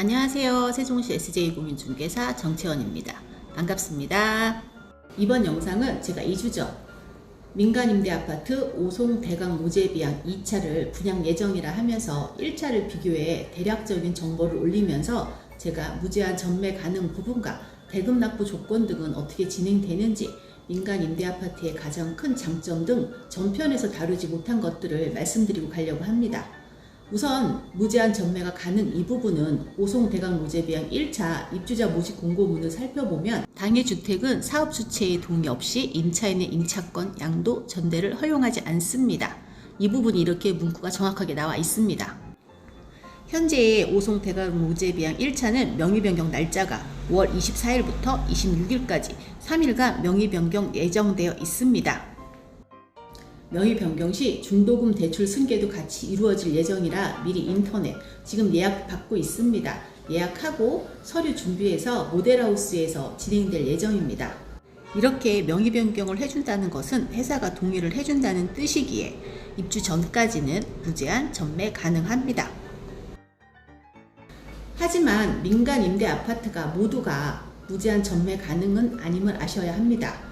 안녕하세요. 세종시 SJ공인중개사 정채원입니다. 반갑습니다. 이번 영상은 제가 2주 전 민간임대아파트 오송 대강 모재비양 2차를 분양 예정이라 하면서 1차를 비교해 대략적인 정보를 올리면서 제가 무제한 전매 가능 부분과 대금 납부 조건 등은 어떻게 진행되는지, 민간임대아파트의 가장 큰 장점 등 전편에서 다루지 못한 것들을 말씀드리고 가려고 합니다. 우선 무제한 전매가 가능 이 부분은 오송 대강 모재비양 1차 입주자 모집 공고문을 살펴보면 당해 주택은 사업 주체의 동의 없이 임차인의 임차권, 양도, 전대를 허용하지 않습니다. 이 부분이 이렇게 문구가 정확하게 나와 있습니다. 현재의 오송 대강 모재비양 1차는 명의 변경 날짜가 5월 24일부터 26일까지 3일간 명의 변경 예정되어 있습니다. 명의 변경 시 중도금 대출 승계도 같이 이루어질 예정이라 미리 인터넷 지금 예약 받고 있습니다. 예약하고 서류 준비해서 모델하우스에서 진행될 예정입니다. 이렇게 명의 변경을 해준다는 것은 회사가 동의를 해준다는 뜻이기에 입주 전까지는 무제한 전매 가능합니다. 하지만 민간 임대 아파트가 모두가 무제한 전매 가능은 아님을 아셔야 합니다.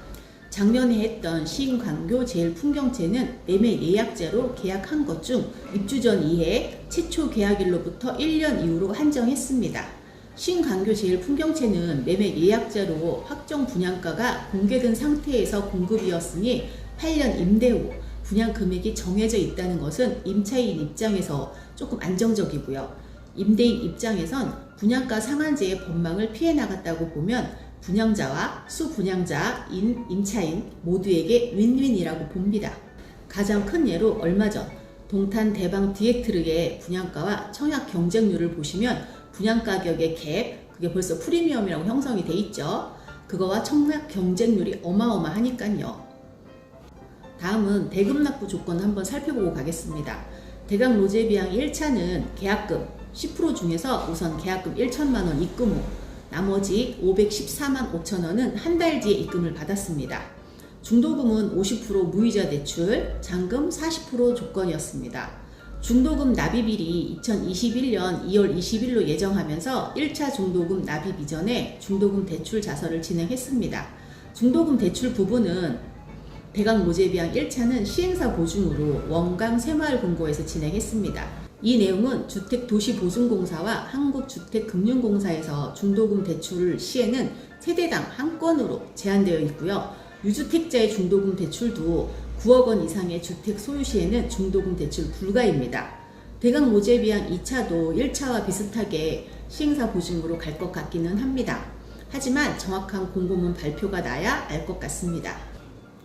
작년에 했던 시흥광교 제일풍경채는 매매 예약제로 계약한 것 중 입주 전 이해 최초 계약일로부터 1년 이후로 한정했습니다. 시흥광교 제일풍경채는 매매 예약제로 확정 분양가가 공개된 상태에서 공급이었으니 8년 임대 후 분양 금액이 정해져 있다는 것은 임차인 입장에서 조금 안정적이고요. 임대인 입장에선 분양가 상한제의 법망을 피해 나갔다고 보면 분양자와 수분양자인 임차인 모두에게 윈윈이라고 봅니다. 가장 큰 예로 얼마 전 동탄 대방 디에트르의 분양가와 청약 경쟁률을 보시면 분양가격의 갭, 그게 벌써 프리미엄이라고 형성이 돼 있죠. 그거와 청약 경쟁률이 어마어마하니까요. 다음은 대금 납부 조건 한번 살펴보고 가겠습니다. 대강 모재비양 1차는 계약금 10% 중에서 우선 계약금 1천만 원 입금 후 나머지 514만 5천 원은 한 달 뒤에 입금을 받았습니다. 중도금은 50% 무이자 대출, 잔금 40% 조건이었습니다. 중도금 납입일이 2021년 2월 20일로 예정하면서 1차 중도금 납입 이전에 중도금 대출 자설을 진행했습니다. 중도금 대출 부분은 대강 모재비양 1차는 시행사 보증으로 원강 새마을금고에서 진행했습니다. 이 내용은 주택도시보증공사와 한국주택금융공사에서 중도금 대출 시에는 세대당 한 건으로 제한되어 있고요. 유주택자의 중도금 대출도 9억 원 이상의 주택 소유 시에는 중도금 대출 불가입니다. 대강 모재비양 2차도 1차와 비슷하게 시행사 보증으로 갈 것 같기는 합니다. 하지만 정확한 공고문 발표가 나야 알 것 같습니다.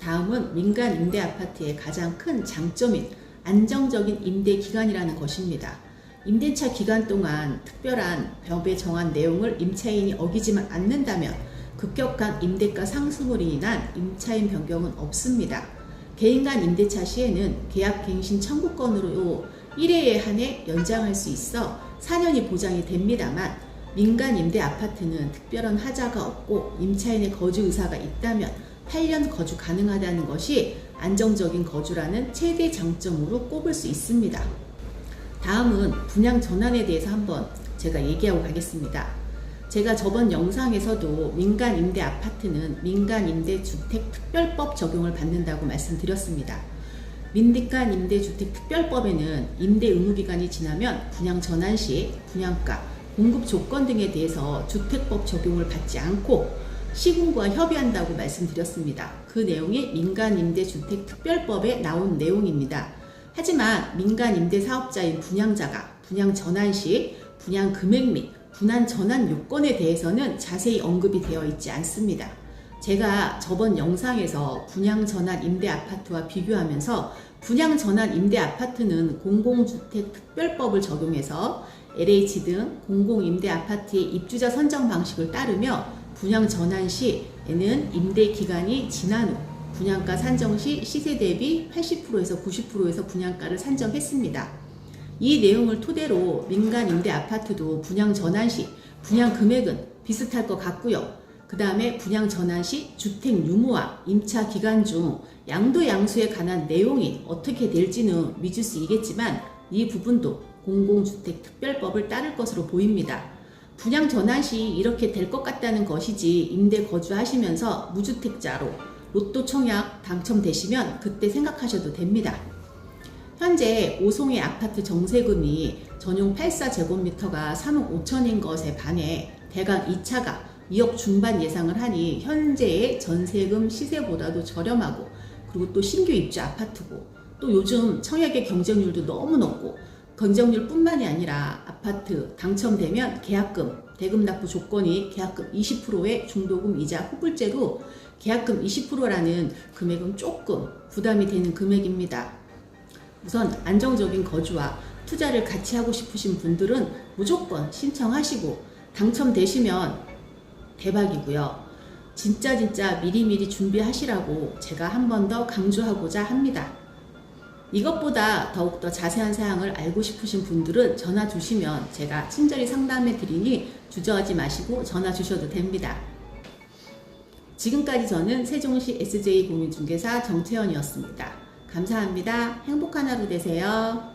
다음은 민간 임대 아파트의 가장 큰 장점인 안정적인 임대 기간이라는 것입니다. 임대차 기간 동안 특별한 법에 정한 내용을 임차인이 어기지만 않는다면 급격한 임대가 상승으로 인한 임차인 변경은 없습니다. 개인 간 임대차 시에는 계약 갱신 청구권으로 1회에 한해 연장할 수 있어 4년이 보장이 됩니다만, 민간 임대 아파트는 특별한 하자가 없고 임차인의 거주 의사가 있다면 8년 거주 가능하다는 것이 안정적인 거주라는 최대 장점으로 꼽을 수 있습니다. 다음은 분양 전환에 대해서 한번 제가 얘기하고 가겠습니다. 제가 저번 영상에서도 민간 임대 아파트는 민간 임대 주택 특별법 적용을 받는다고 말씀드렸습니다. 민간 임대 주택 특별법에는 임대 의무 기간이 지나면 분양 전환 시 분양가, 공급 조건 등에 대해서 주택법 적용을 받지 않고 시군구와 협의한다고 말씀드렸습니다. 그 내용이 민간임대주택특별법에 나온 내용입니다. 하지만 민간임대사업자인 분양자가 분양 전환 시 분양 금액 및 분양 전환 요건에 대해서는 자세히 언급이 되어 있지 않습니다. 제가 저번 영상에서 분양 전환 임대 아파트와 비교하면서 분양 전환 임대 아파트는 공공주택특별법을 적용해서 LH 등 공공임대 아파트의 입주자 선정 방식을 따르며 분양 전환 시에는 임대 기간이 지난 후 분양가 산정 시 시세 대비 80%에서 90%에서 분양가를 산정했습니다. 이 내용을 토대로 민간 임대 아파트도 분양 전환 시 분양 금액은 비슷할 것 같고요. 그 다음에 분양 전환 시 주택 유무와 임차 기간 중 양도 양수에 관한 내용이 어떻게 될지는 미줄 수 있겠지만 이 부분도 공공주택특별법을 따를 것으로 보입니다. 분양 전환 시 이렇게 될 것 같다는 것이지, 임대 거주하시면서 무주택자로 로또 청약 당첨되시면 그때 생각하셔도 됩니다. 현재 오송의 아파트 정세금이 전용 84제곱미터가 3억 5천인 것에 반해 대강 2차가 2억 중반 예상을 하니 현재의 전세금 시세보다도 저렴하고, 그리고 또 신규 입주 아파트고, 또 요즘 청약의 경쟁률도 너무 높고, 경쟁률 뿐만이 아니라 아파트 당첨되면 계약금, 대금 납부 조건이 계약금 20%의 중도금 이자 후불제로 계약금 20%라는 금액은 조금 부담이 되는 금액입니다. 우선 안정적인 거주와 투자를 같이 하고 싶으신 분들은 무조건 신청하시고 당첨되시면 대박이고요. 진짜 미리미리 준비하시라고 제가 한 번 더 강조하고자 합니다. 이것보다 더욱더 자세한 사항을 알고 싶으신 분들은 전화 주시면 제가 친절히 상담해 드리니 주저하지 마시고 전화 주셔도 됩니다. 지금까지 저는 세종시 SJ공인중개사 정채연이었습니다. 감사합니다. 행복한 하루 되세요.